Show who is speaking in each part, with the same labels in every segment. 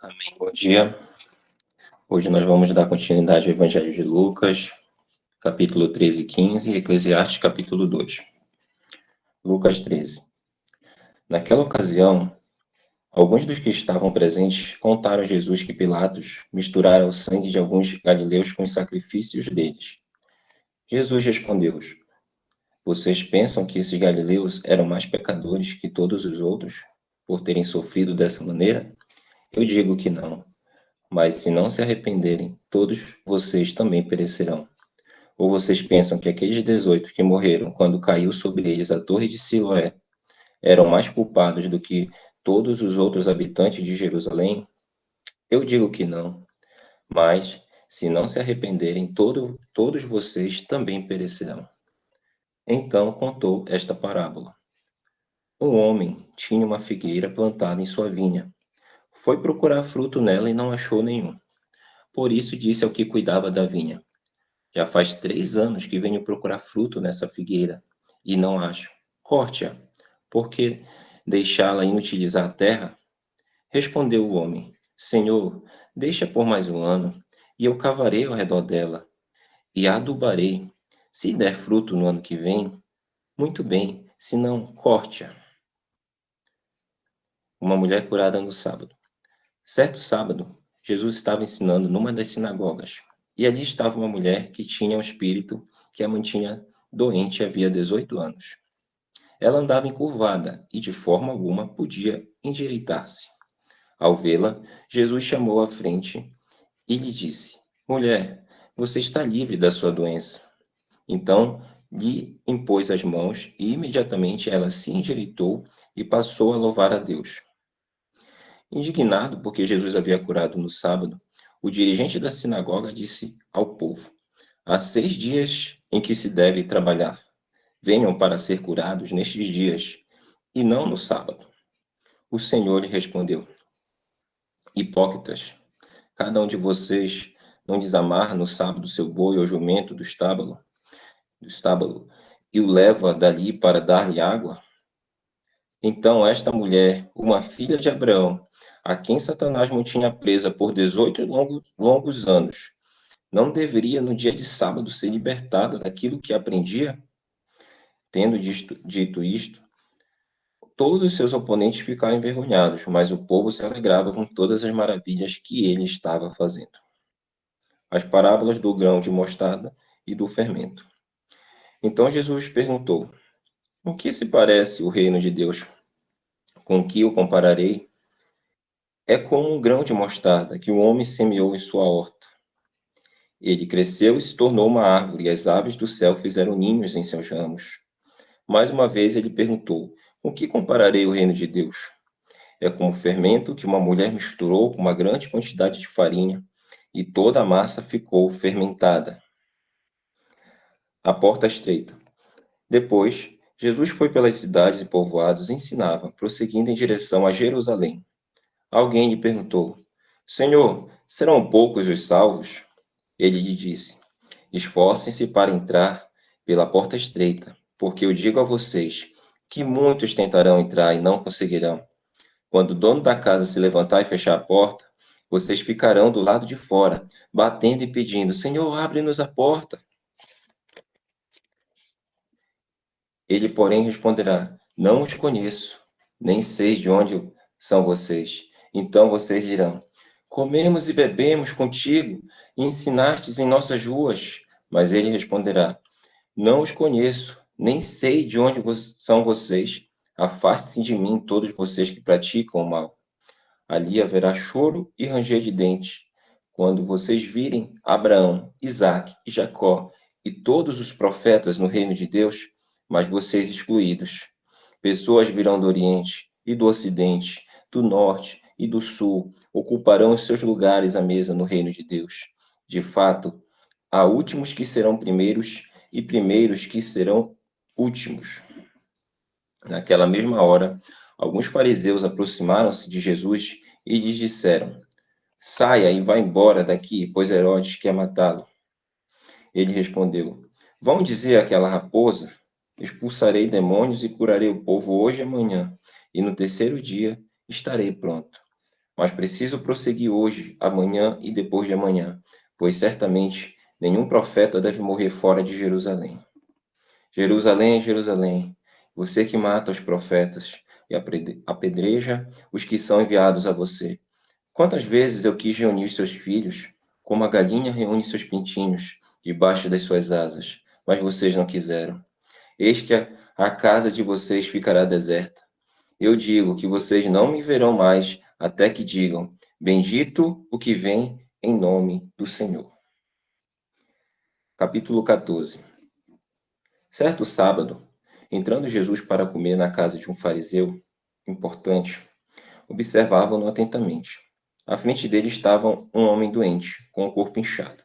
Speaker 1: Amém. Bom dia. Hoje nós vamos dar continuidade ao Evangelho de Lucas, capítulo 13 e 15, e Eclesiastes, capítulo 2. Lucas 13. Naquela ocasião, alguns dos que estavam presentes contaram a Jesus que Pilatos misturara o sangue de alguns galileus com os sacrifícios deles. Jesus respondeu-os: Vocês pensam que esses galileus eram mais pecadores que todos os outros, por terem sofrido dessa maneira? Eu digo que não. Mas se não se arrependerem, todos vocês também perecerão. Ou vocês pensam que aqueles 18 que morreram quando caiu sobre eles a torre de Siloé eram mais culpados do que todos os outros habitantes de Jerusalém? Eu digo que não. Mas se não se arrependerem, todos vocês também perecerão. Então contou esta parábola. Um homem tinha uma figueira plantada em sua vinha. Foi procurar fruto nela e não achou nenhum. Por isso disse ao que cuidava da vinha: Já faz 3 anos que venho procurar fruto nessa figueira e não acho. Corte-a, porque deixá-la inutilizar a terra? Respondeu o homem: Senhor, deixa por mais um ano, e eu cavarei ao redor dela e a adubarei. Se der fruto no ano que vem, muito bem, se não, corte-a. Uma mulher curada no sábado. Certo sábado, Jesus estava ensinando numa das sinagogas, e ali estava uma mulher que tinha um espírito que a mantinha doente havia 18 anos. Ela andava encurvada e de forma alguma podia endireitar-se. Ao vê-la, Jesus chamou à frente e lhe disse: Mulher, você está livre da sua doença. Então lhe impôs as mãos e imediatamente ela se endireitou e passou a louvar a Deus. Indignado porque Jesus havia curado no sábado, o dirigente da sinagoga disse ao povo: Há 6 dias em que se deve trabalhar. Venham para ser curados nestes dias, e não no sábado. O Senhor lhe respondeu: Hipócritas, cada um de vocês não desamarra no sábado seu boi ou jumento do estábulo e o leva dali para dar-lhe água? Então esta mulher, uma filha de Abraão, a quem Satanás mantinha presa por 18 longos anos, não deveria no dia de sábado ser libertada daquilo que aprendia? Tendo dito isto, todos os seus oponentes ficaram envergonhados, mas o povo se alegrava com todas as maravilhas que ele estava fazendo. As parábolas do grão de mostarda e do fermento. Então Jesus perguntou: O que se parece o reino de Deus? Com que o compararei? É como um grão de mostarda que um homem semeou em sua horta. Ele cresceu e se tornou uma árvore, e as aves do céu fizeram ninhos em seus ramos. Mais uma vez ele perguntou: Com que compararei o reino de Deus? É como o fermento que uma mulher misturou com uma grande quantidade de farinha, e toda a massa ficou fermentada. A porta estreita. Depois, Jesus foi pelas cidades e povoados e ensinava, prosseguindo em direção a Jerusalém. Alguém lhe perguntou: Senhor, serão poucos os salvos? Ele lhe disse: Esforcem-se para entrar pela porta estreita, porque eu digo a vocês que muitos tentarão entrar e não conseguirão. Quando o dono da casa se levantar e fechar a porta, vocês ficarão do lado de fora, batendo e pedindo: Senhor, abre-nos a porta. Ele, porém, responderá: Não os conheço, nem sei de onde são vocês. Então vocês dirão: Comemos e bebemos contigo, e ensinastes em nossas ruas. Mas ele responderá: Não os conheço, nem sei de onde são vocês. Afaste-se de mim, todos vocês que praticam o mal. Ali haverá choro e ranger de dentes, quando vocês virem Abraão, Isaque e Jacó e todos os profetas no reino de Deus, mas vocês excluídos. Pessoas virão do Oriente e do Ocidente, do Norte e do Sul, ocuparão os seus lugares à mesa no reino de Deus. De fato, há últimos que serão primeiros e primeiros que serão últimos. Naquela mesma hora, alguns fariseus aproximaram-se de Jesus e lhes disseram: Saia e vá embora daqui, pois Herodes quer matá-lo. Ele respondeu: Vão dizer àquela raposa: Expulsarei demônios e curarei o povo hoje e amanhã, e no terceiro dia estarei pronto. Mas preciso prosseguir hoje, amanhã e depois de amanhã, pois certamente nenhum profeta deve morrer fora de Jerusalém. Jerusalém, Jerusalém, você que mata os profetas e apedreja os que são enviados a você. Quantas vezes eu quis reunir seus filhos, como a galinha reúne seus pintinhos debaixo das suas asas, mas vocês não quiseram. Eis que a casa de vocês ficará deserta. Eu digo que vocês não me verão mais até que digam: Bendito o que vem em nome do Senhor. Capítulo 14. Certo sábado, entrando Jesus para comer na casa de um fariseu importante, observavam-no atentamente. À frente dele estava um homem doente, com o corpo inchado.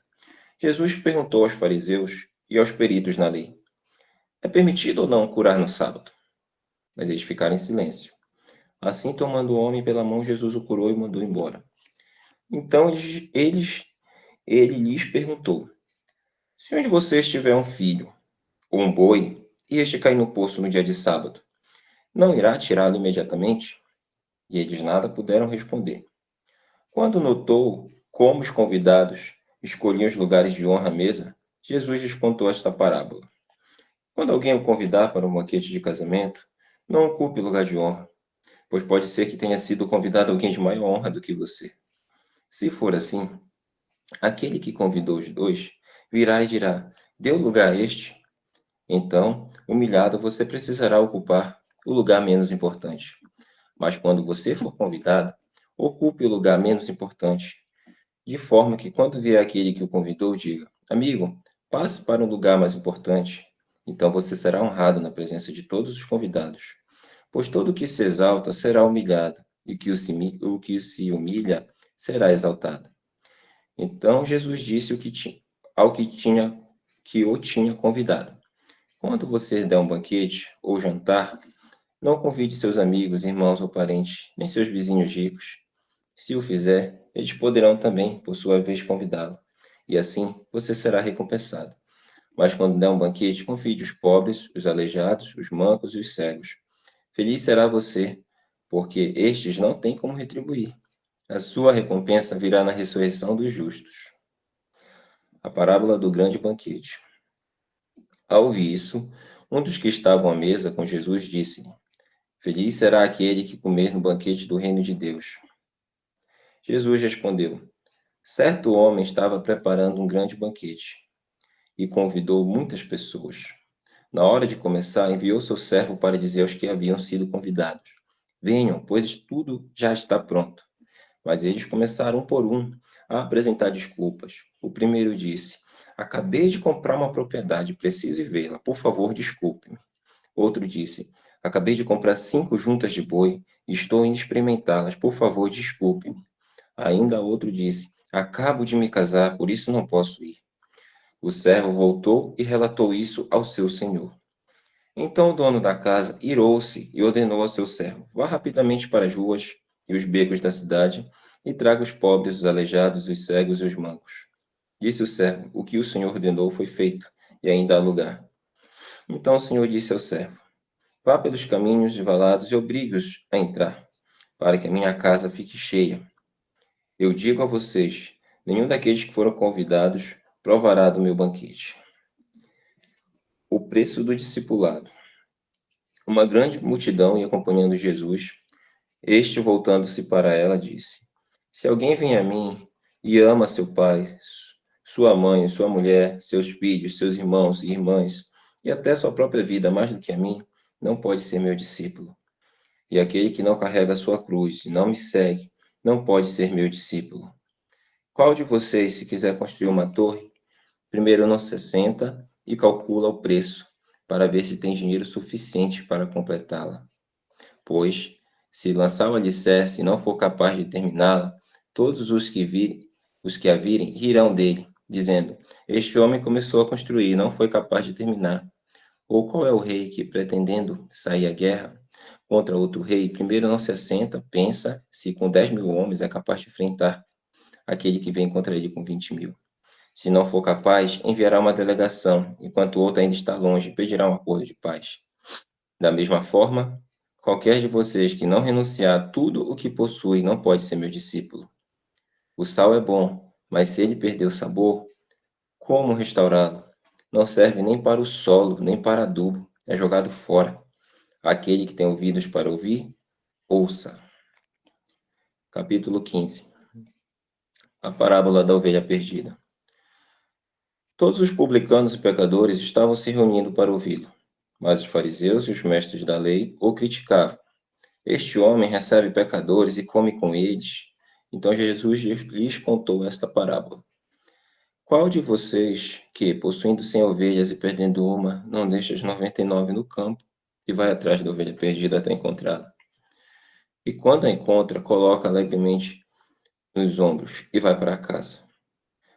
Speaker 1: Jesus perguntou aos fariseus e aos peritos na lei: É permitido ou não curar no sábado? Mas eles ficaram em silêncio. Assim, tomando o homem pela mão, Jesus o curou e o mandou embora. Então ele lhes perguntou: Se um de vocês tiver um filho ou um boi e este cair no poço no dia de sábado, não irá tirá-lo imediatamente? E eles nada puderam responder. Quando notou como os convidados escolhiam os lugares de honra à mesa, Jesus lhes contou esta parábola. Quando alguém o convidar para um banquete de casamento, não ocupe lugar de honra, pois pode ser que tenha sido convidado alguém de maior honra do que você. Se for assim, aquele que convidou os dois virá e dirá: Dê o lugar a este. Então, humilhado, você precisará ocupar o lugar menos importante. Mas quando você for convidado, ocupe o lugar menos importante, de forma que quando vier aquele que o convidou, diga: Amigo, passe para um lugar mais importante. Então você será honrado na presença de todos os convidados. Pois todo o que se exalta será humilhado, e o que se humilha será exaltado. Então Jesus disse ao que o tinha convidado: Quando você der um banquete ou jantar, não convide seus amigos, irmãos ou parentes, nem seus vizinhos ricos. Se o fizer, eles poderão também, por sua vez, convidá-lo. E assim você será recompensado. Mas quando der um banquete, convide os pobres, os aleijados, os mancos e os cegos. Feliz será você, porque estes não têm como retribuir. A sua recompensa virá na ressurreição dos justos. A parábola do grande banquete. Ao ouvir isso, um dos que estavam à mesa com Jesus disse: Feliz será aquele que comer no banquete do reino de Deus. Jesus respondeu: Certo homem estava preparando um grande banquete e convidou muitas pessoas. Na hora de começar, enviou seu servo para dizer aos que haviam sido convidados: Venham, pois tudo já está pronto. Mas eles começaram um por um a apresentar desculpas. O primeiro disse: Acabei de comprar uma propriedade, preciso ir vê-la. Por favor, desculpe-me. Outro disse: Acabei de comprar 5 juntas de boi e estou indo experimentá-las. Por favor, desculpe-me. Ainda outro disse: Acabo de me casar, por isso não posso ir. O servo voltou e relatou isso ao seu senhor. Então o dono da casa irou-se e ordenou ao seu servo: Vá rapidamente para as ruas e os becos da cidade e traga os pobres, os aleijados, os cegos e os mancos. Disse o servo: O que o senhor ordenou foi feito, e ainda há lugar. Então o senhor disse ao servo: Vá pelos caminhos e valados e obrigue-os a entrar, para que a minha casa fique cheia. Eu digo a vocês: nenhum daqueles que foram convidados provará do meu banquete. O preço do discipulado. Uma grande multidão ia acompanhando Jesus. Este, voltando-se para ela, disse: Se alguém vem a mim e ama seu pai, sua mãe, sua mulher, seus filhos, seus irmãos e irmãs, e até sua própria vida mais do que a mim, não pode ser meu discípulo. E aquele que não carrega a sua cruz e não me segue, não pode ser meu discípulo. Qual de vocês, se quiser construir uma torre, primeiro não se senta e calcula o preço, para ver se tem dinheiro suficiente para completá-la? Pois, se lançar o alicerce e não for capaz de terminá-la, todos os que a virem rirão dele, dizendo: Este homem começou a construir e não foi capaz de terminar. Ou qual é o rei que, pretendendo sair à guerra contra outro rei, primeiro não se assenta, pensa se com 10.000 homens é capaz de enfrentar aquele que vem contra ele com 20.000? Se não for capaz, enviará uma delegação, enquanto o outro ainda está longe, e pedirá um acordo de paz. Da mesma forma, Qualquer de vocês que não renunciar a tudo o que possui não pode ser meu discípulo. O sal é bom, mas se ele perder o sabor, como restaurá-lo? Não serve nem para o solo, nem para adubo, é jogado fora. Aquele que tem ouvidos para ouvir, ouça. Capítulo 15. A parábola da ovelha perdida. Todos os publicanos e pecadores estavam se reunindo para ouvi-lo, mas os fariseus e os mestres da lei o criticavam. Este homem recebe pecadores e come com eles. Então Jesus lhes contou esta parábola. Qual de vocês que, possuindo 100 ovelhas e perdendo uma, não deixa as 99 no campo e vai atrás da ovelha perdida até encontrá-la? E quando a encontra, coloca alegremente nos ombros e vai para casa.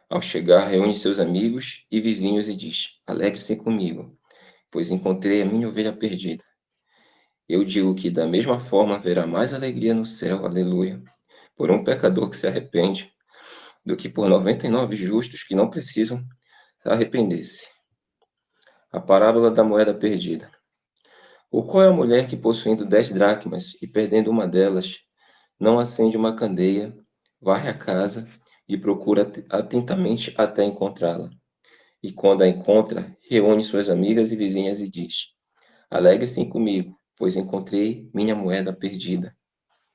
Speaker 1: Ao chegar, reúne seus amigos e vizinhos e diz: Alegre-se comigo, pois encontrei a minha ovelha perdida. Eu digo que da mesma forma haverá mais alegria no céu, aleluia, por um pecador que se arrepende, do que por 99 justos que não precisam arrepender-se. A parábola da moeda perdida. Ou qual é a mulher que, possuindo 10 dracmas e perdendo uma delas, não acende uma candeia, varre a casa e procura atentamente até encontrá-la? E quando a encontra, reúne suas amigas e vizinhas e diz: Alegre-se comigo, pois encontrei minha moeda perdida.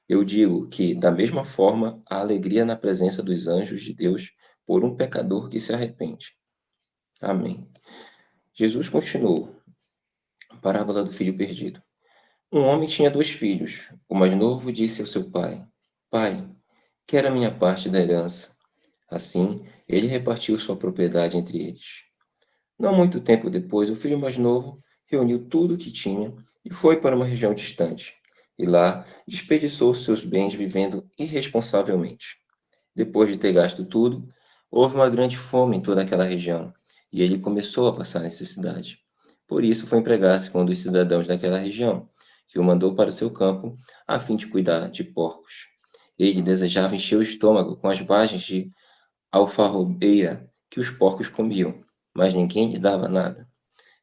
Speaker 1: Eu digo que, da mesma forma, há alegria na presença dos anjos de Deus por um pecador que se arrepende. Amém. Jesus continuou. Parábola do filho perdido. Um homem tinha 2 filhos. O mais novo disse ao seu pai: Pai, quero a minha parte da herança. Assim, ele repartiu sua propriedade entre eles. Não muito tempo depois, o filho mais novo reuniu tudo o que tinha e foi para uma região distante. E lá desperdiçou seus bens vivendo irresponsavelmente. Depois de ter gasto tudo, houve uma grande fome em toda aquela região, e ele começou a passar necessidade. Por isso foi empregar-se com um dos cidadãos daquela região, que o mandou para o seu campo, a fim de cuidar de porcos. Ele desejava encher o estômago com as vagens de alfarrobeira que os porcos comiam, mas ninguém lhe dava nada.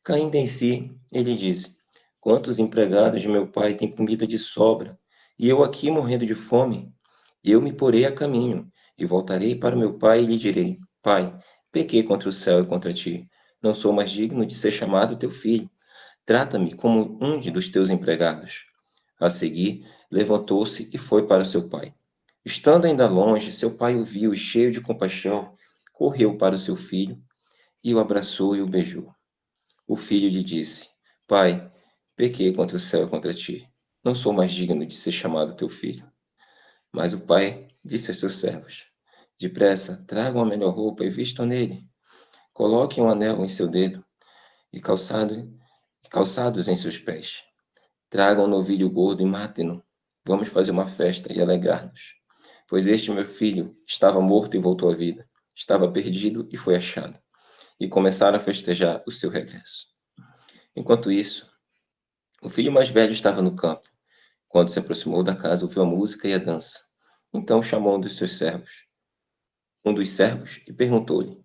Speaker 1: Caindo em si, ele disse: Quantos empregados de meu pai têm comida de sobra, e eu aqui morrendo de fome? Eu me porei a caminho, e voltarei para meu pai e lhe direi: Pai, pequei contra o céu e contra ti. Não sou mais digno de ser chamado teu filho. Trata-me como um dos teus empregados. A seguir, levantou-se e foi para seu pai. Estando ainda longe, seu pai o viu e, cheio de compaixão, correu para o seu filho e o abraçou e o beijou. O filho lhe disse: Pai, pequei contra o céu e contra ti. Não sou mais digno de ser chamado teu filho. Mas o pai disse a seus servos: Depressa, tragam a melhor roupa e vistam nele. Coloquem um anel em seu dedo e calçados em seus pés. Tragam um novilho gordo e matem-no. Vamos fazer uma festa e alegrar-nos. Pois este meu filho estava morto e voltou à vida. Estava perdido e foi achado. E começaram a festejar o seu regresso. Enquanto isso, o filho mais velho estava no campo. Quando se aproximou da casa, ouviu a música e a dança. Então chamou um dos servos, e perguntou-lhe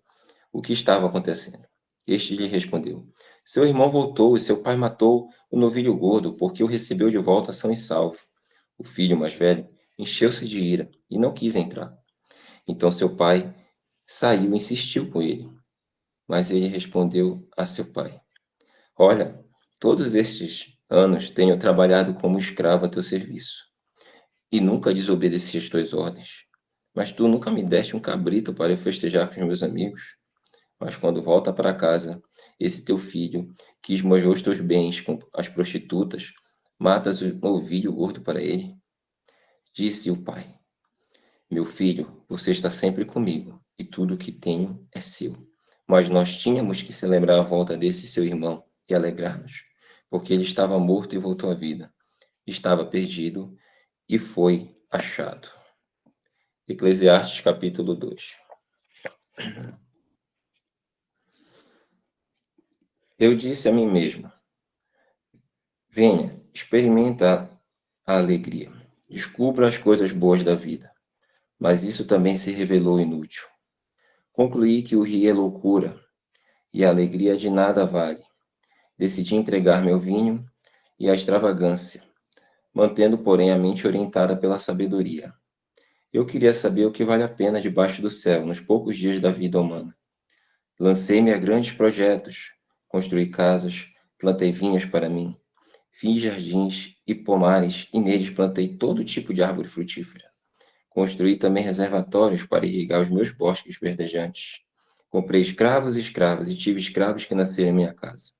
Speaker 1: o que estava acontecendo. Este lhe respondeu: Seu irmão voltou e seu pai matou o novilho gordo, porque o recebeu de volta são e salvo. O filho mais velho encheu-se de ira e não quis entrar. Então seu pai saiu e insistiu com ele. Mas ele respondeu a seu pai: Olha, todos estes anos tenho trabalhado como escravo a teu serviço e nunca desobedeci às tuas ordens. Mas tu nunca me deste um cabrito para eu festejar com os meus amigos. Mas quando volta para casa, esse teu filho, que esmojou os teus bens com as prostitutas, matas o novilho gordo para ele? Disse o pai: Meu filho, você está sempre comigo, e tudo o que tenho é seu. Mas nós tínhamos que celebrar a volta desse seu irmão e alegrar-nos, porque ele estava morto e voltou à vida. Estava perdido e foi achado. Eclesiastes capítulo 2. Eu disse a mim mesmo: Venha, experimenta a alegria. Descubra as coisas boas da vida. Mas isso também se revelou inútil. Concluí que o rir é loucura e a alegria de nada vale. Decidi entregar meu vinho e a extravagância, mantendo, porém, a mente orientada pela sabedoria. Eu queria saber o que vale a pena debaixo do céu, nos poucos dias da vida humana. Lancei-me a grandes projetos, construí casas, plantei vinhas para mim, fiz jardins e pomares, e neles plantei todo tipo de árvore frutífera. Construí também reservatórios para irrigar os meus bosques verdejantes. Comprei escravos e escravas, e tive escravos que nasceram em minha casa.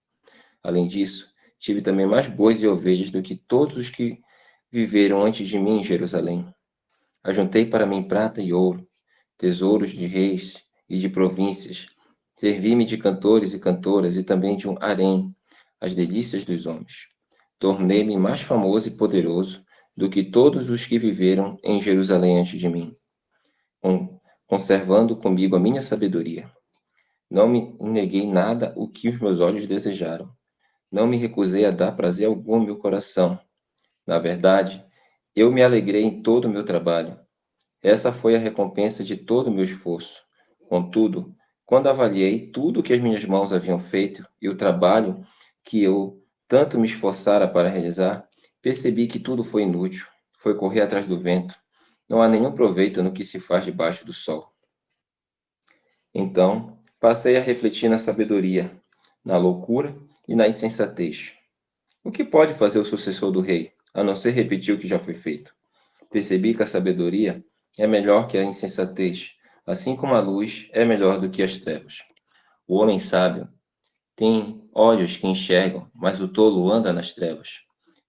Speaker 1: Além disso, tive também mais bois e ovelhas do que todos os que viveram antes de mim em Jerusalém. Ajuntei para mim prata e ouro, tesouros de reis e de províncias. Servi-me de cantores e cantoras e também de um harém, as delícias dos homens. Tornei-me mais famoso e poderoso do que todos os que viveram em Jerusalém antes de mim, conservando comigo a minha sabedoria. Não me neguei nada o que os meus olhos desejaram. Não me recusei a dar prazer algum ao meu coração. Na verdade, eu me alegrei em todo o meu trabalho. Essa foi a recompensa de todo o meu esforço. Contudo, quando avaliei tudo o que as minhas mãos haviam feito e o trabalho que eu tanto me esforçara para realizar, percebi que tudo foi inútil, foi correr atrás do vento. Não há nenhum proveito no que se faz debaixo do sol. Então, passei a refletir na sabedoria, na loucura e na insensatez. O que pode fazer o sucessor do rei, a não ser repetir o que já foi feito? Percebi que a sabedoria é melhor que a insensatez, assim como a luz é melhor do que as trevas. O homem sábio tem olhos que enxergam, mas o tolo anda nas trevas.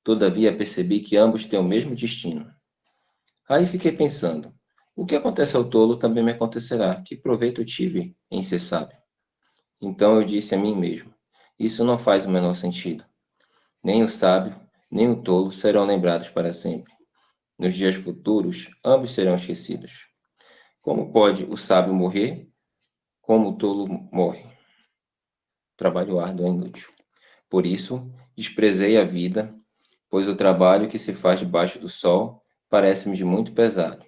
Speaker 1: Todavia percebi que ambos têm o mesmo destino. Aí fiquei pensando: o que acontece ao tolo também me acontecerá. Que proveito tive em ser sábio? Então eu disse a mim mesmo: isso não faz o menor sentido. Nem o sábio, nem o tolo serão lembrados para sempre. Nos dias futuros, ambos serão esquecidos. Como pode o sábio morrer, como o tolo morre? Trabalho árduo é inútil. Por isso, desprezei a vida, pois o trabalho que se faz debaixo do sol parece-me de muito pesado.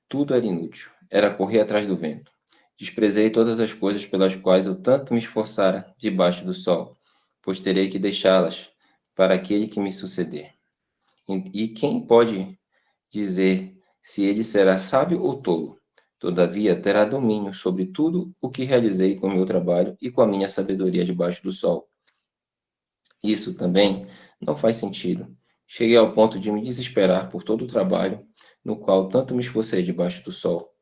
Speaker 1: Tudo era inútil, era correr atrás do vento. Desprezei todas as coisas pelas quais eu tanto me esforçara debaixo do sol, pois terei que deixá-las para aquele que me suceder. E quem pode dizer se ele será sábio ou tolo? Todavia, terá domínio sobre tudo o que realizei com o meu trabalho e com a minha sabedoria debaixo do sol. Isso também não faz sentido. Cheguei ao ponto de me desesperar por todo o trabalho no qual tanto me esforcei debaixo do sol,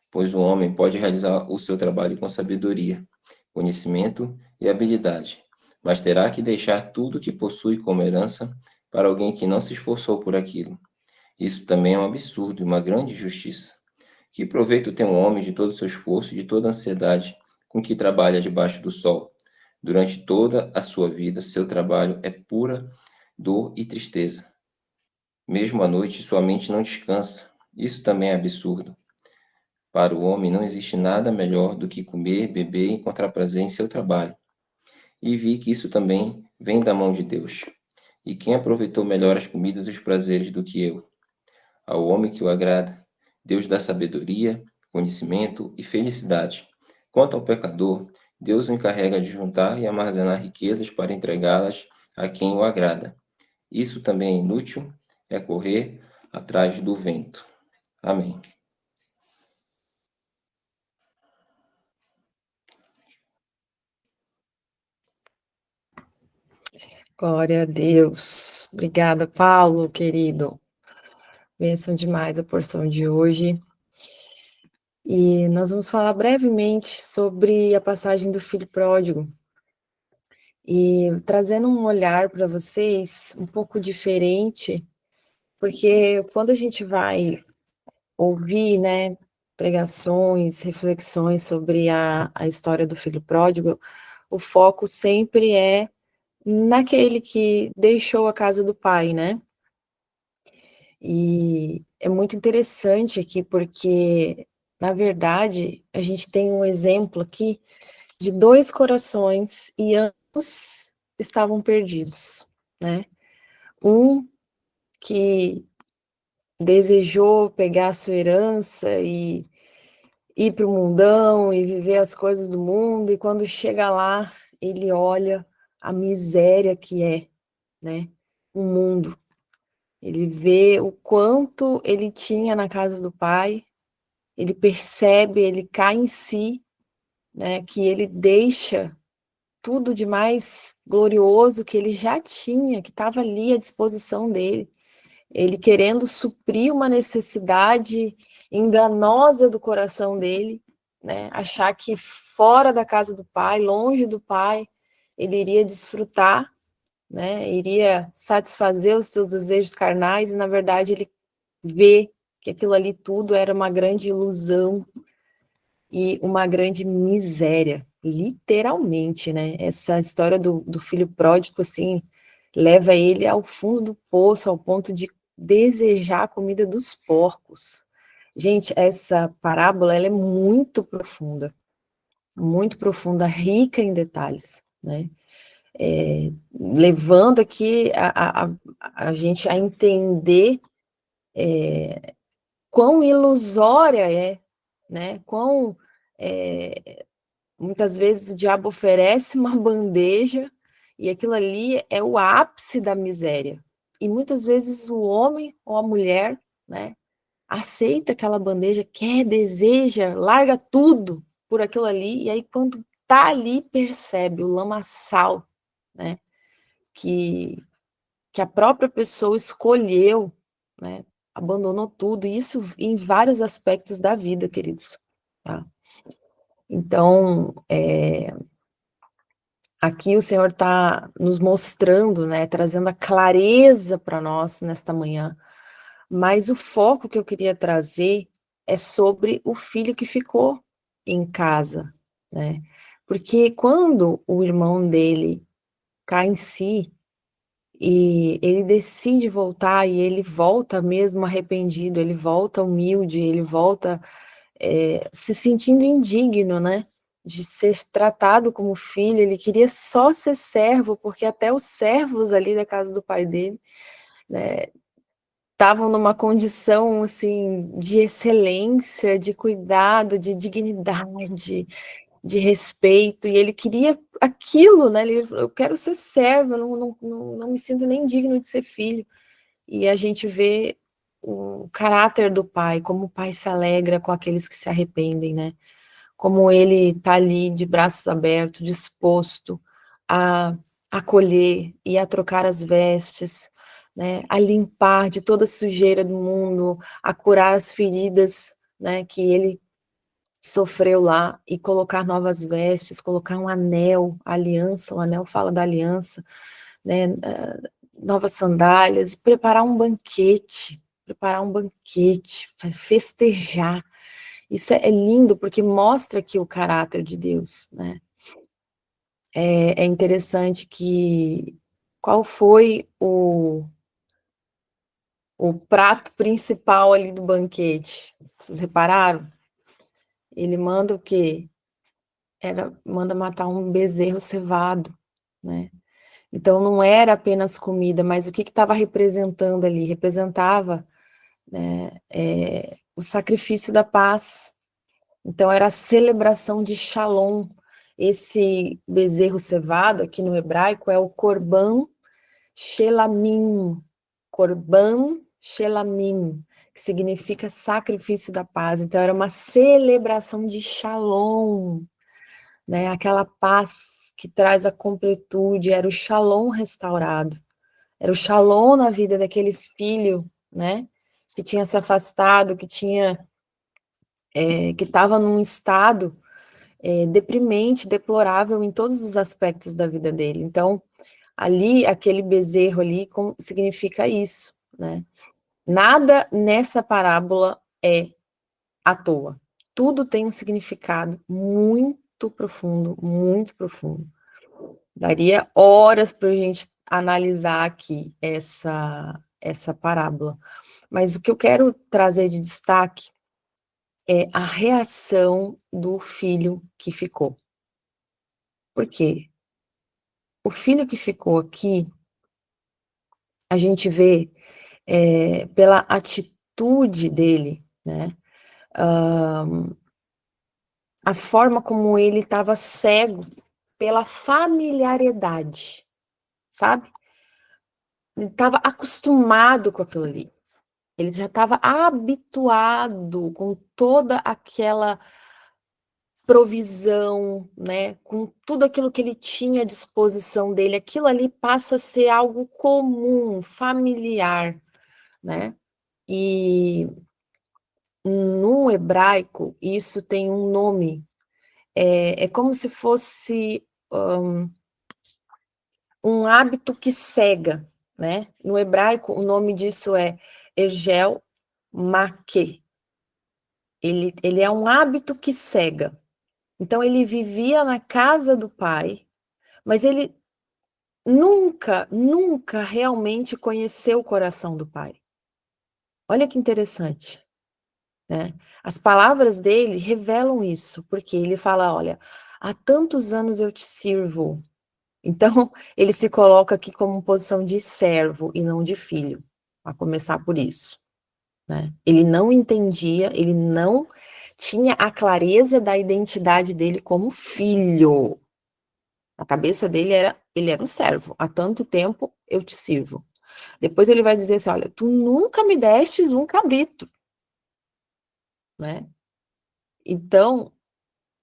Speaker 1: pois o homem pode realizar o seu trabalho com sabedoria, conhecimento e habilidade, mas terá que deixar tudo que possui como herança para alguém que não se esforçou por aquilo. Isso também é um absurdo e uma grande injustiça. Que proveito tem um homem de todo o seu esforço e de toda a ansiedade com que trabalha debaixo do sol? Durante toda a sua vida, seu trabalho é pura dor e tristeza. Mesmo à noite, sua mente não descansa. Isso também é absurdo. Para o homem, não existe nada melhor do que comer, beber e encontrar prazer em seu trabalho. E vi que isso também vem da mão de Deus. E quem aproveitou melhor as comidas e os prazeres do que eu? Ao homem que o agrada, Deus dá sabedoria, conhecimento e felicidade. Quanto ao pecador, Deus o encarrega de juntar e armazenar riquezas para entregá-las a quem o agrada. Isso também é inútil, é correr atrás do vento. Amém.
Speaker 2: Glória a Deus. Obrigada, Paulo, querido. Bênção demais a porção de hoje. E nós vamos falar brevemente sobre a passagem do filho pródigo. E trazendo um olhar para vocês um pouco diferente, porque quando a gente vai ouvir, né, pregações, reflexões sobre a história do filho pródigo, o foco sempre é naquele que deixou a casa do pai, né? E é muito interessante aqui, porque, na verdade, a gente tem um exemplo aqui de dois corações e ambos estavam perdidos, né? Um que desejou pegar a sua herança e ir para o mundão e viver as coisas do mundo, e quando chega lá, ele olha a miséria que é, né? O mundo. Ele vê o quanto ele tinha na casa do pai, ele percebe, ele cai em si, né, que ele deixa tudo de mais glorioso que ele já tinha, que estava ali à disposição dele. Ele querendo suprir uma necessidade enganosa do coração dele, né? Achar que fora da casa do pai, longe do pai, ele iria desfrutar, né? Iria satisfazer os seus desejos carnais, e na verdade ele vê que aquilo ali tudo era uma grande ilusão e uma grande miséria, literalmente, né? Essa história do filho pródigo, assim, leva ele ao fundo do poço, ao ponto de desejar a comida dos porcos. Gente, essa parábola, ela é muito profunda, rica em detalhes, né? Levando aqui a gente a entender quão ilusória é, né? Quão muitas vezes o diabo oferece uma bandeja e aquilo ali é o ápice da miséria. E muitas vezes o homem ou a mulher, né, aceita aquela bandeja, quer, deseja, larga tudo por aquilo ali, e aí quando tá ali percebe o lamaçal, né, que, que a própria pessoa escolheu, né, abandonou tudo, e isso em vários aspectos da vida, queridos, tá? Então, aqui o Senhor está nos mostrando, né, trazendo a clareza para nós nesta manhã, mas o foco que eu queria trazer é sobre o filho que ficou em casa, né? Porque quando o irmão dele cai em si e ele decide voltar e ele volta mesmo arrependido, ele volta humilde, ele volta se sentindo indigno, né? De ser tratado como filho, ele queria só ser servo, porque até os servos ali da casa do pai dele, né, estavam numa condição assim de excelência, de cuidado, de dignidade, de respeito, e ele queria aquilo, né? Ele falou, eu quero ser servo, eu não me sinto nem digno de ser filho. E a gente vê o caráter do pai, como o pai se alegra com aqueles que se arrependem, né? Como ele está ali de braços abertos, disposto a acolher e a trocar as vestes, né, a limpar de toda a sujeira do mundo, a curar as feridas, né, que ele sofreu lá e colocar novas vestes, colocar um anel, aliança, o anel fala da aliança, né, novas sandálias, preparar um banquete, festejar. Isso é lindo, porque mostra aqui o caráter de Deus, né? É interessante que qual foi o prato principal ali do banquete? Vocês repararam? Ele manda o quê? Manda matar um bezerro cevado, né? Então não era apenas comida, mas o que estava representando ali? Representava, né, o sacrifício da paz. Então, era a celebração de Shalom. Esse bezerro cevado, aqui no hebraico, é o Korban Shelamim. Korban Shelamim, que significa sacrifício da paz. Então, era uma celebração de Shalom, né? Aquela paz que traz a completude, era o Shalom restaurado. Era o Shalom na vida daquele filho, né? Que tinha se afastado, que estava num estado deprimente, deplorável em todos os aspectos da vida dele. Então, ali, aquele bezerro ali significa isso, né? Nada nessa parábola é à toa. Tudo tem um significado muito profundo, muito profundo. Daria horas para a gente analisar aqui essa parábola. Mas o que eu quero trazer de destaque é a reação do filho que ficou. Por quê? O filho que ficou aqui, a gente vê pela atitude dele, né? A forma como ele estava cego pela familiaridade, sabe? estava acostumado com aquilo ali. Ele já estava habituado com toda aquela provisão, né? Com tudo aquilo que ele tinha à disposição dele. Aquilo ali passa a ser algo comum, familiar, né? E no hebraico, isso tem um nome. É como se fosse um hábito que cega, né? No hebraico, o nome disso é Egel Maque. Ele é um hábito que cega. Então, ele vivia na casa do pai, mas ele nunca realmente conheceu o coração do pai. Olha que interessante, né? As palavras dele revelam isso, porque ele fala, olha, há tantos anos eu te sirvo. Então, ele se coloca aqui como posição de servo e não de filho, a começar por isso, né? Ele não entendia, ele não tinha a clareza da identidade dele como filho. A cabeça dele ele era um servo. Há tanto tempo eu te sirvo. Depois ele vai dizer assim, olha, tu nunca me destes um cabrito, né? Então,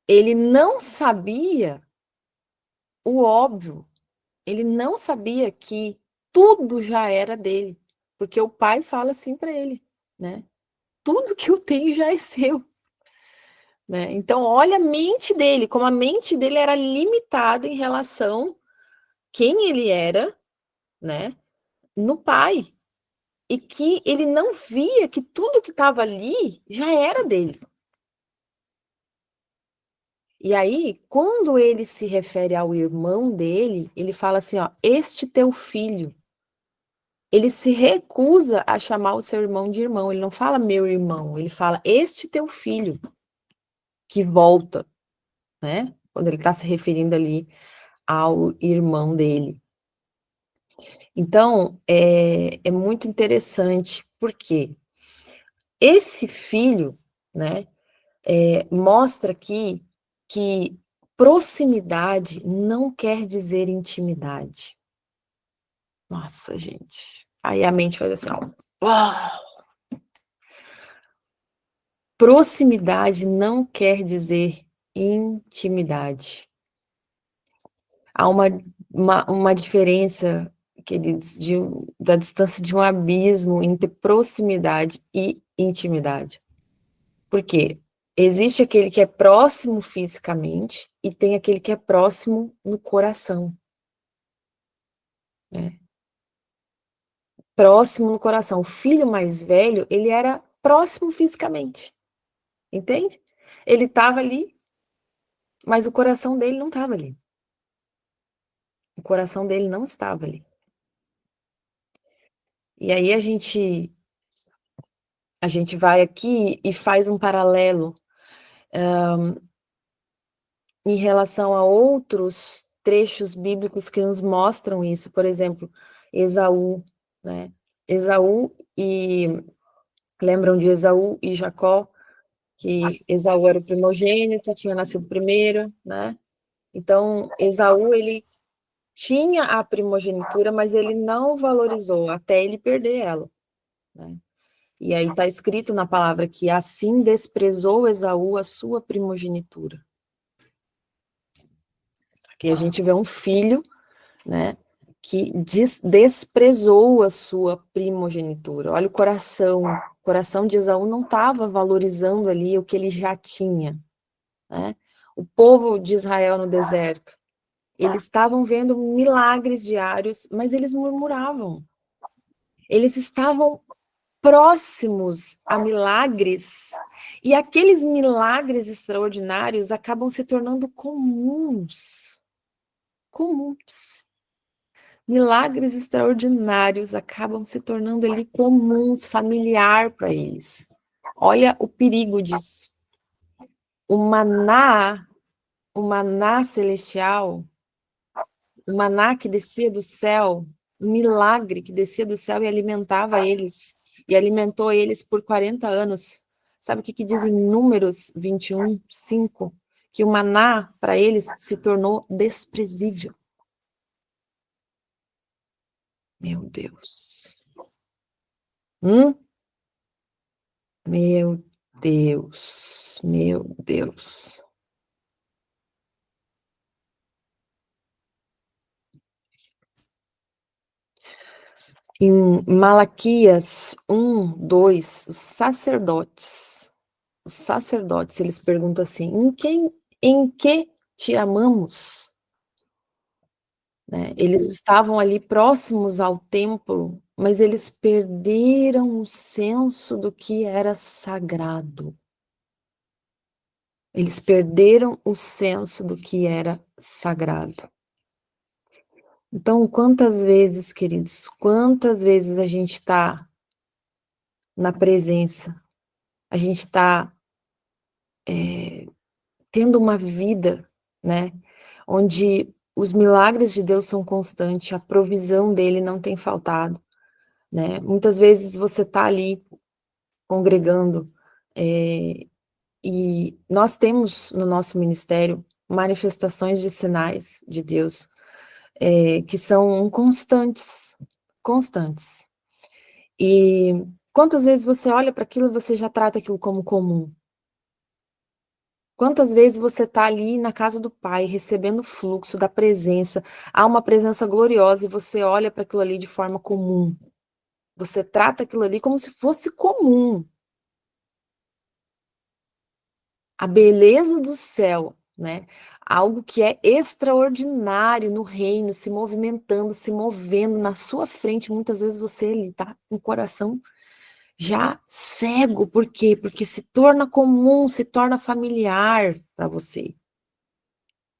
Speaker 2: ele não sabia o óbvio. Ele não sabia que tudo já era dele, porque o pai fala assim para ele, né? Tudo que eu tenho já é seu, né? Então, olha a mente dele, como a mente dele era limitada em relação a quem ele era, né? No pai. E que ele não via que tudo que estava ali já era dele. E aí, quando ele se refere ao irmão dele, ele fala assim, ó, este teu filho. Ele se recusa a chamar o seu irmão de irmão, ele não fala meu irmão, ele fala este teu filho, que volta, né? Quando ele está se referindo ali ao irmão dele. Então, é muito interessante, porque esse filho, né, mostra aqui que proximidade não quer dizer intimidade. Nossa, gente. Aí a mente faz assim, ó. Uau! Proximidade não quer dizer intimidade. Há uma diferença, queridos, da distância de um abismo entre proximidade e intimidade. Por quê? Existe aquele que é próximo fisicamente e tem aquele que é próximo no coração, né? Próximo no coração. O filho mais velho, ele era próximo fisicamente, entende? Ele estava ali, mas o coração dele não estava ali. O coração dele não estava ali. E aí a gente vai aqui e faz um paralelo em relação a outros trechos bíblicos que nos mostram isso. Por exemplo, Esaú, né? Esaú e lembram de Esaú e Jacó, que Esaú era o primogênito, tinha nascido primeiro, né? Então, Esaú, ele tinha a primogenitura, mas ele não valorizou até ele perder ela, né? E aí está escrito na palavra que assim desprezou Esaú a sua primogenitura. Aqui a gente vê um filho, né, que desprezou a sua primogenitura. Olha o coração de Esaú não estava valorizando ali o que ele já tinha, né? O povo de Israel no deserto, eles estavam vendo milagres diários, mas eles murmuravam. Eles estavam próximos a milagres, e aqueles milagres extraordinários acabam se tornando comuns. Comuns. Milagres extraordinários acabam se tornando ali comuns, familiar para eles. Olha o perigo disso. O maná celestial, o maná que descia do céu, um milagre que descia do céu e alimentava eles, e alimentou eles por 40 anos. Sabe o que diz em Números 21, 5? Que o maná para eles se tornou desprezível. Meu Deus. Hum? Meu Deus, meu Deus. Em Malaquias 1:2, os sacerdotes, eles perguntam assim: em que te amamos? Né? Eles estavam ali próximos ao templo, mas eles perderam o senso do que era sagrado. Eles perderam o senso do que era sagrado. Então, quantas vezes, queridos, quantas vezes a gente está na presença, a gente está tendo uma vida, né, onde os milagres de Deus são constantes, a provisão dele não tem faltado, né? Muitas vezes você está ali congregando, e nós temos no nosso ministério manifestações de sinais de Deus, que são constantes, constantes. E quantas vezes você olha para aquilo e você já trata aquilo como comum? Quantas vezes você está ali na casa do Pai, recebendo o fluxo da presença, há uma presença gloriosa e você olha para aquilo ali de forma comum. Você trata aquilo ali como se fosse comum. A beleza do céu, né? Algo que é extraordinário no reino, se movimentando, se movendo na sua frente. Muitas vezes você ali está com o coração já cego. Por quê? Porque se torna comum, se torna familiar para você.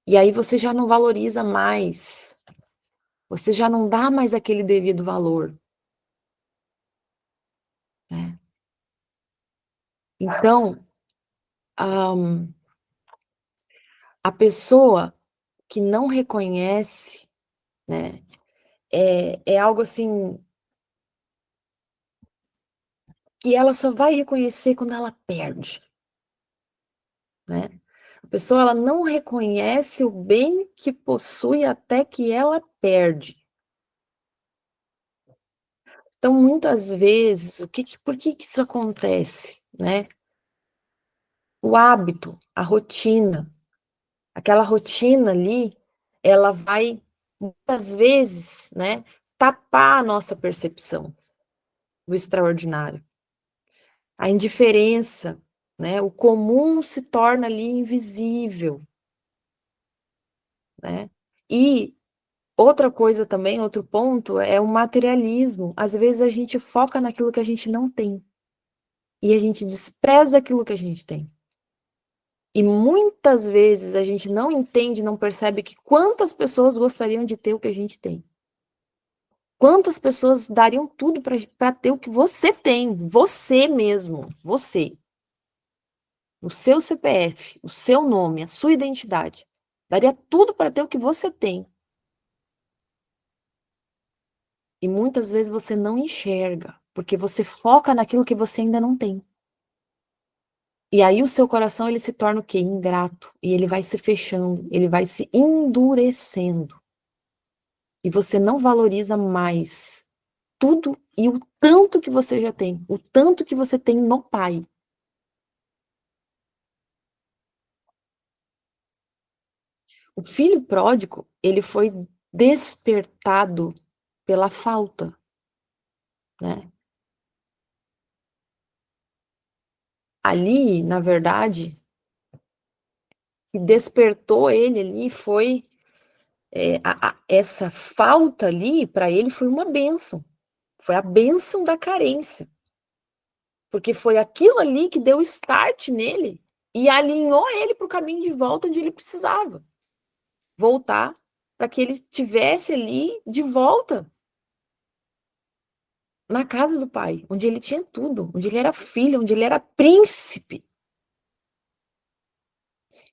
Speaker 2: E aí você já não valoriza mais. Você já não dá mais aquele devido valor, né? Então, a pessoa que não reconhece, né, é algo assim que ela só vai reconhecer quando ela perde, né? A pessoa ela não reconhece o bem que possui até que ela perde. Então, muitas vezes, por que que isso acontece, né? O hábito, a rotina, aquela rotina ali, ela vai muitas vezes, né, tapar a nossa percepção do extraordinário. A indiferença, né, o comum se torna ali invisível, né? E outra coisa também, outro ponto, é o materialismo. Às vezes a gente foca naquilo que a gente não tem e a gente despreza aquilo que a gente tem. E muitas vezes a gente não entende, não percebe que quantas pessoas gostariam de ter o que a gente tem. Quantas pessoas dariam tudo para ter o que você tem, você mesmo, você. O seu CPF, o seu nome, a sua identidade. Daria tudo para ter o que você tem. E muitas vezes você não enxerga, porque você foca naquilo que você ainda não tem. E aí o seu coração ele se torna o quê? Ingrato. E ele vai se fechando, ele vai se endurecendo. E você não valoriza mais tudo e o tanto que você já tem, o tanto que você tem no Pai. O filho pródigo, ele foi despertado pela falta, né? Ali, na verdade, que despertou ele ali foi essa falta ali, para ele foi uma bênção. Foi a bênção da carência. Porque foi aquilo ali que deu start nele e alinhou ele para o caminho de volta onde ele precisava. Voltar para que ele tivesse ali de volta na casa do pai, onde ele tinha tudo, onde ele era filho, onde ele era príncipe.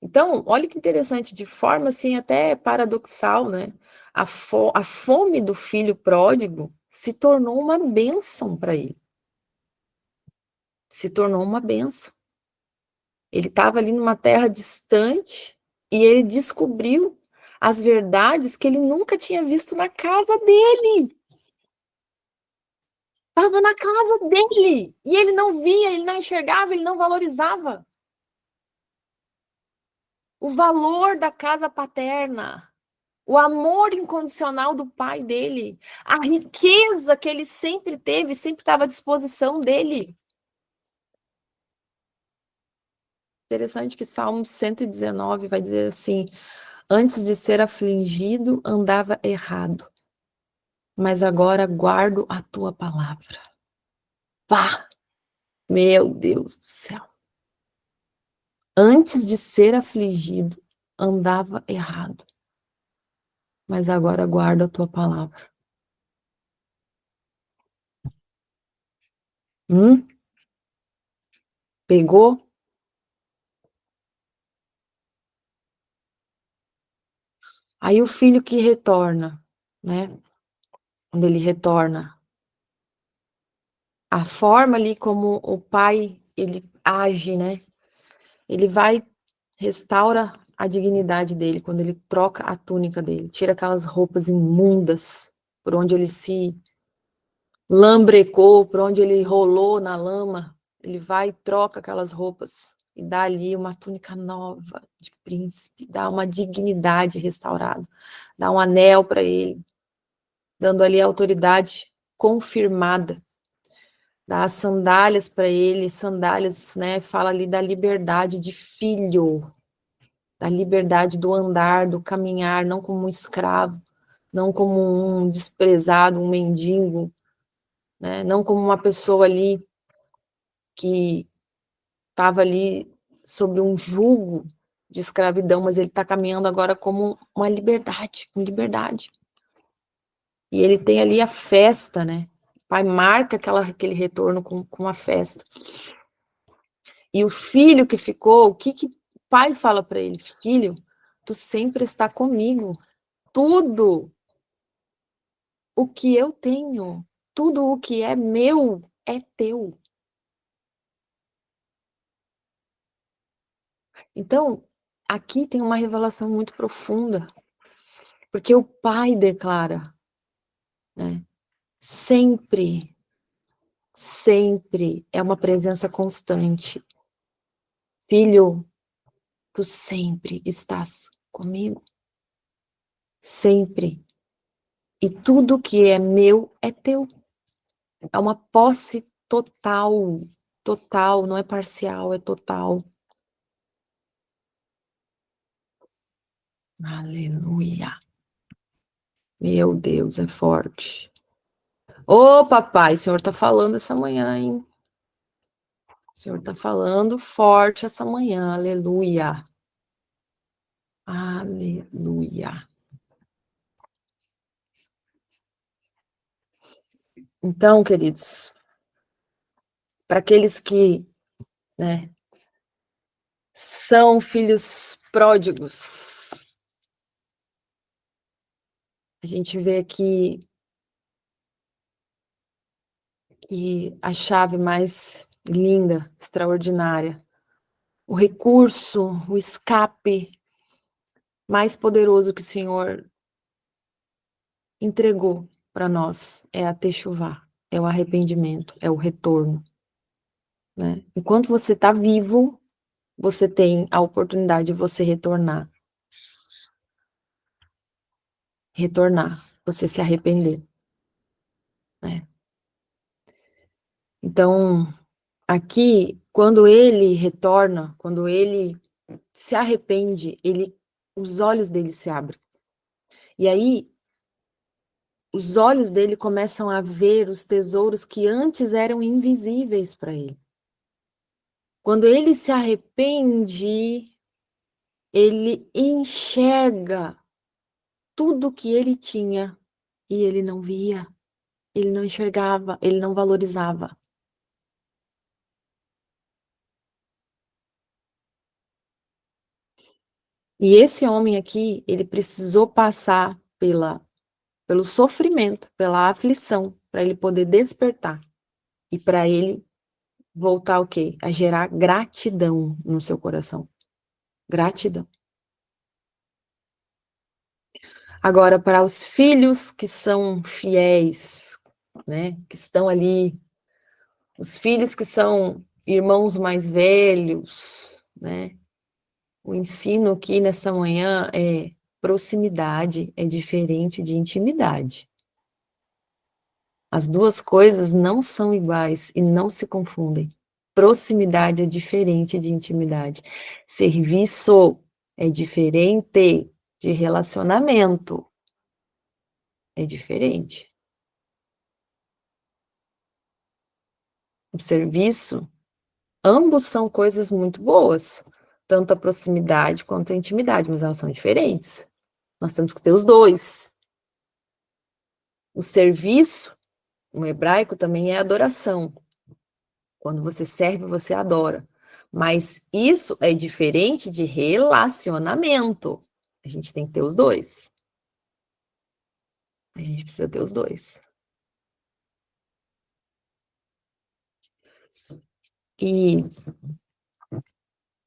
Speaker 2: Então, olha que interessante, de forma assim até paradoxal, né? A fome do filho pródigo se tornou uma bênção para ele. Se tornou uma bênção. Ele estava ali numa terra distante e ele descobriu as verdades que ele nunca tinha visto na casa dele. Estava na casa dele. E ele não via, ele não enxergava, ele não valorizava o valor da casa paterna, o amor incondicional do pai dele, a riqueza que ele sempre teve, sempre estava à disposição dele. Interessante que Salmo 119 vai dizer assim: antes de ser afligido, andava errado, mas agora guardo a tua palavra. Pá! Meu Deus do céu. Antes de ser afligido, andava errado, mas agora guardo a tua palavra. Pegou? Aí o filho que retorna, né? Quando ele retorna, a forma ali como o pai ele age, né? Ele vai, restaura a dignidade dele quando ele troca a túnica dele, tira aquelas roupas imundas por onde ele se lambrecou, por onde ele rolou na lama. Ele vai e troca aquelas roupas e dá ali uma túnica nova de príncipe, dá uma dignidade restaurada, dá um anel para ele, dando ali a autoridade confirmada, dá as sandálias para ele, sandálias, né, fala ali da liberdade de filho, da liberdade do andar, do caminhar, não como um escravo, não como um desprezado, um mendigo, né, não como uma pessoa ali que estava ali sobre um jugo de escravidão, mas ele está caminhando agora como uma liberdade, com liberdade. E ele tem ali a festa, né? O pai marca aquele retorno com uma festa. E o filho que ficou, o que o pai fala para ele? Filho, tu sempre está comigo. Tudo o que eu tenho, tudo o que é meu é teu. Então, aqui tem uma revelação muito profunda, porque o pai declara, né? Sempre, sempre é uma presença constante. Filho, tu sempre estás comigo. Sempre. E tudo que é meu é teu. É uma posse total. Total, não é parcial, é total. Aleluia. Meu Deus, é forte. Ô, papai, o senhor tá falando essa manhã, hein? O senhor tá falando forte essa manhã. Aleluia. Aleluia. Então, queridos, para aqueles que, né, são filhos pródigos, a gente vê aqui que a chave mais linda, extraordinária, o recurso, o escape mais poderoso que o Senhor entregou para nós é a techuvá, é o arrependimento, é o retorno, né? Enquanto você está vivo, você tem a oportunidade de você retornar, você se arrepender, né? Então, aqui, quando ele retorna, quando ele se arrepende, os olhos dele se abrem. E aí, os olhos dele começam a ver os tesouros que antes eram invisíveis para ele. Quando ele se arrepende, ele enxerga tudo que ele tinha e ele não via, ele não enxergava, ele não valorizava. E esse homem aqui, ele precisou passar pelo sofrimento, pela aflição, para ele poder despertar e para ele voltar o quê? A gerar gratidão no seu coração. Gratidão. Agora, para os filhos que são fiéis, né, que estão ali, os filhos que são irmãos mais velhos, né? O ensino aqui nessa manhã é proximidade é diferente de intimidade. As duas coisas não são iguais e não se confundem. Proximidade é diferente de intimidade. Serviço é diferente de relacionamento. É diferente. O serviço, ambos são coisas muito boas, tanto a proximidade quanto a intimidade, mas elas são diferentes. Nós temos que ter os dois. O serviço, no hebraico, também é adoração. Quando você serve, você adora. Mas isso é diferente de relacionamento. A gente tem que ter os dois. A gente precisa ter os dois. E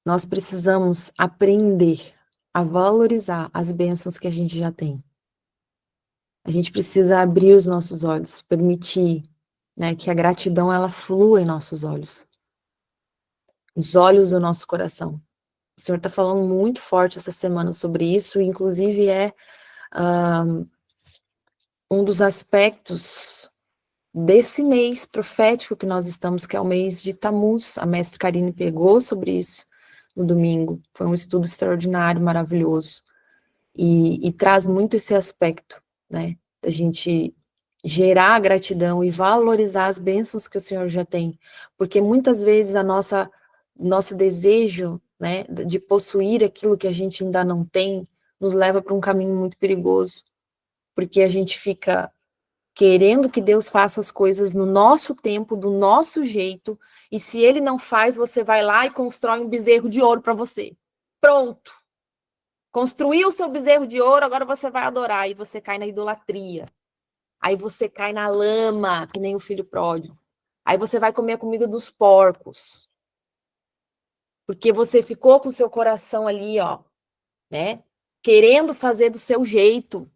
Speaker 2: nós precisamos aprender a valorizar as bênçãos que a gente já tem. A gente precisa abrir os nossos olhos, permitir, né, que a gratidão ela flua em nossos olhos, os olhos do nosso coração. O Senhor está falando muito forte essa semana sobre isso, e inclusive é um dos aspectos desse mês profético que nós estamos, que é o mês de Tammuz. A mestre Karine pegou sobre isso no domingo. Foi um estudo extraordinário, maravilhoso. E traz muito esse aspecto, né? Da gente gerar gratidão e valorizar as bênçãos que o Senhor já tem. Porque muitas vezes nosso desejo, né, de possuir aquilo que a gente ainda não tem, nos leva para um caminho muito perigoso. Porque a gente fica querendo que Deus faça as coisas no nosso tempo, do nosso jeito, e se Ele não faz, você vai lá e constrói um bezerro de ouro para você. Pronto! Construiu o seu bezerro de ouro, agora você vai adorar, e você cai na idolatria. Aí você cai na lama, que nem o filho pródigo. Aí você vai comer a comida dos porcos. Porque você ficou com o seu coração ali, ó, né? Querendo fazer do seu jeito.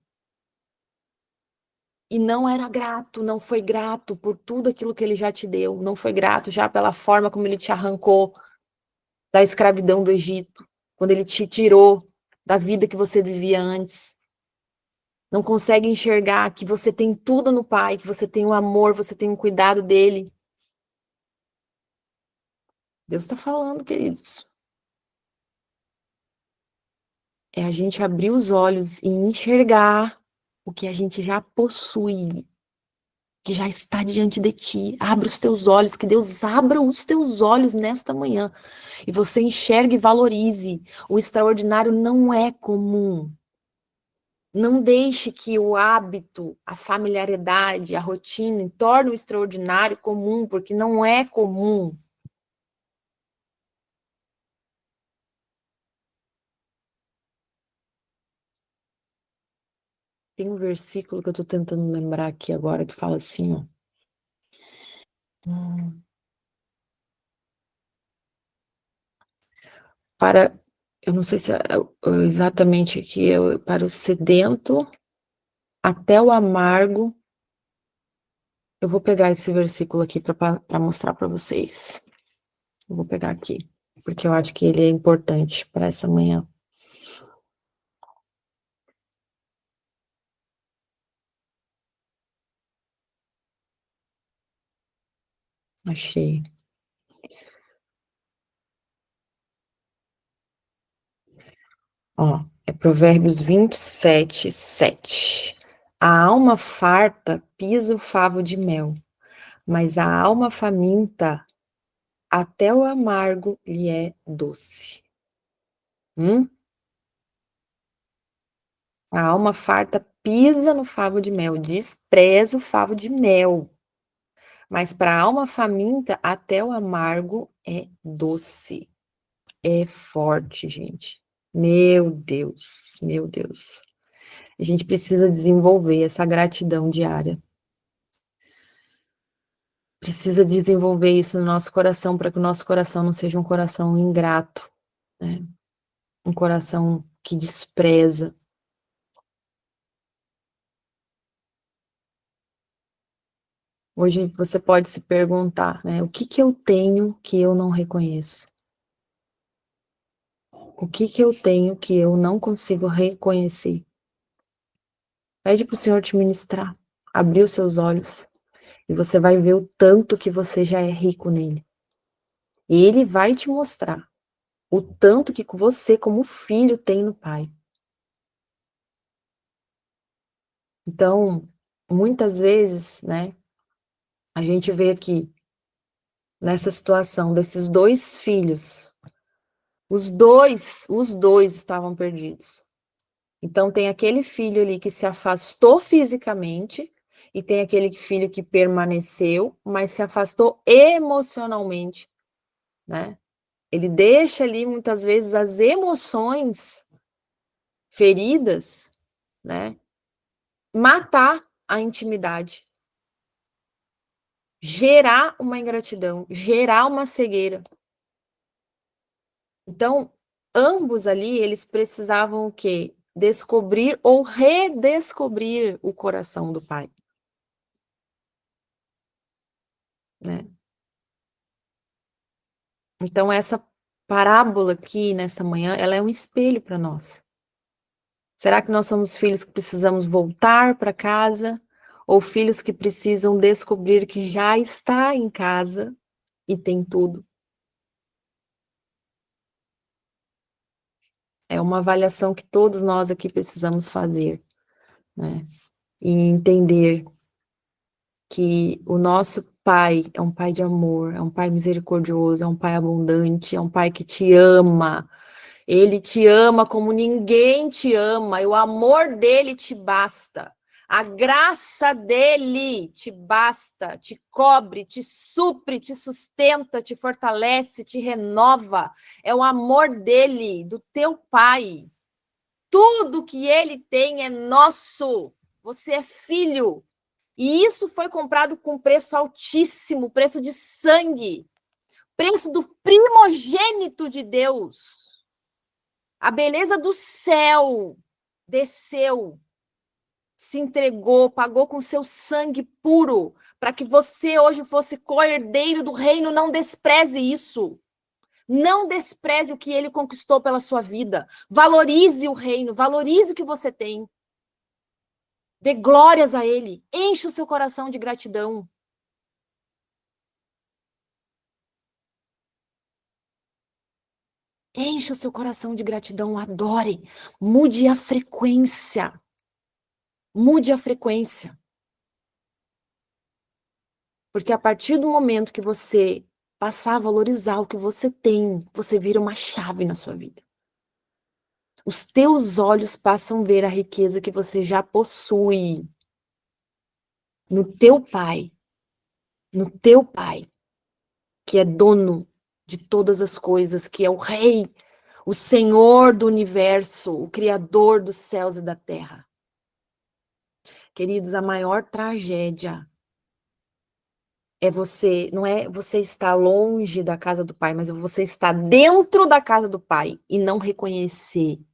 Speaker 2: E não era grato, não foi grato por tudo aquilo que ele já te deu, não foi grato já pela forma como ele te arrancou da escravidão do Egito, quando ele te tirou da vida que você vivia antes. Não consegue enxergar que você tem tudo no Pai, que você tem o amor, você tem o cuidado dele. Deus está falando, queridos. É a gente abrir os olhos e enxergar o que a gente já possui, que já está diante de ti. Abra os teus olhos, que Deus abra os teus olhos nesta manhã. E você enxergue e valorize. O extraordinário não é comum. Não deixe que o hábito, a familiaridade, a rotina torne o extraordinário comum, porque não é comum. Tem um versículo que eu estou tentando lembrar aqui agora que fala assim, ó. Para, eu não sei se é exatamente aqui, para o sedento até o amargo. Eu vou pegar esse versículo aqui para mostrar para vocês. Eu vou pegar aqui, porque eu acho que ele é importante para essa manhã. Achei. Ó, é Provérbios 27, 7. A alma farta pisa o favo de mel, mas a alma faminta, até o amargo lhe é doce. A alma farta pisa no favo de mel, despreza o favo de mel. Mas para a alma faminta, até o amargo é doce. É forte, gente. Meu Deus, meu Deus. A gente precisa desenvolver essa gratidão diária. Precisa desenvolver isso no nosso coração para que o nosso coração não seja um coração ingrato, né? Um coração que despreza. Hoje você pode se perguntar, né? O que que eu tenho que eu não reconheço? O que que eu tenho que eu não consigo reconhecer? Pede para o Senhor te ministrar, abrir os seus olhos, e você vai ver o tanto que você já é rico nele. E ele vai te mostrar o tanto que você, como filho, tem no Pai. Então, muitas vezes, né, a gente vê aqui, nessa situação desses dois filhos, os dois estavam perdidos. Então, tem aquele filho ali que se afastou fisicamente, e tem aquele filho que permaneceu, mas se afastou emocionalmente, né? Ele deixa ali, muitas vezes, as emoções feridas, né? Matar a intimidade, gerar uma ingratidão, gerar uma cegueira. Então, ambos ali, eles precisavam o quê? Descobrir ou redescobrir o coração do pai, né? Então, essa parábola aqui, nessa manhã, ela é um espelho para nós. Será que nós somos filhos que precisamos voltar para casa? Ou filhos que precisam descobrir que já está em casa e tem tudo? É uma avaliação que todos nós aqui precisamos fazer, né? E entender que o nosso Pai é um Pai de amor, é um Pai misericordioso, é um Pai abundante, é um Pai que te ama. Ele te ama como ninguém te ama, e o amor dele te basta. A graça dele te basta, te cobre, te supre, te sustenta, te fortalece, te renova. É o amor dele, do teu Pai. Tudo que ele tem é nosso. Você é filho. E isso foi comprado com preço altíssimo, preço de sangue, preço do primogênito de Deus. A beleza do céu desceu, se entregou, pagou com seu sangue puro, para que você hoje fosse co-herdeiro do reino. Não despreze isso. Não despreze o que ele conquistou pela sua vida. Valorize o reino, valorize o que você tem. Dê glórias a ele. Enche o seu coração de gratidão. Enche o seu coração de gratidão, adore. Mude a frequência. Mude a frequência. Porque a partir do momento que você passar a valorizar o que você tem, você vira uma chave na sua vida. Os teus olhos passam a ver a riqueza que você já possui no teu Pai. No teu Pai, que é dono de todas as coisas, que é o Rei, o Senhor do universo, o Criador dos céus e da terra. Queridos, a maior tragédia é você, não é você estar longe da casa do Pai, mas você estar dentro da casa do Pai e não reconhecer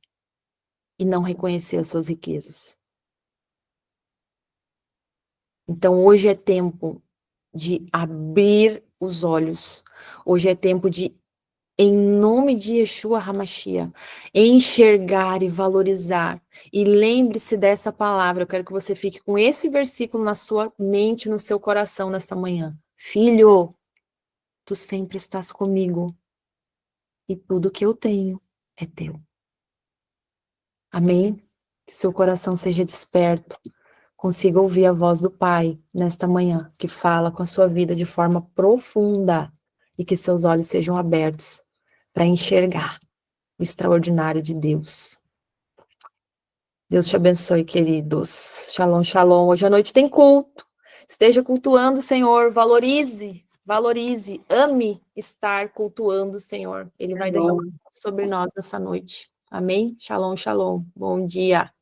Speaker 2: as suas riquezas. Então, hoje é tempo de abrir os olhos. Hoje é tempo de, em nome de Yeshua HaMashiach, enxergar e valorizar. E lembre-se dessa palavra. Eu quero que você fique com esse versículo na sua mente, no seu coração nessa manhã. Filho, tu sempre estás comigo, e tudo que eu tenho é teu. Amém? Que seu coração seja desperto, consiga ouvir a voz do Pai nesta manhã, que fala com a sua vida de forma profunda, e que seus olhos sejam abertos para enxergar o extraordinário de Deus. Deus te abençoe, queridos. Shalom, shalom. Hoje à noite tem culto. Esteja cultuando o Senhor. Valorize, ame estar cultuando o Senhor. Ele vai derramar sobre nós nessa noite. Amém? Shalom, shalom. Bom dia.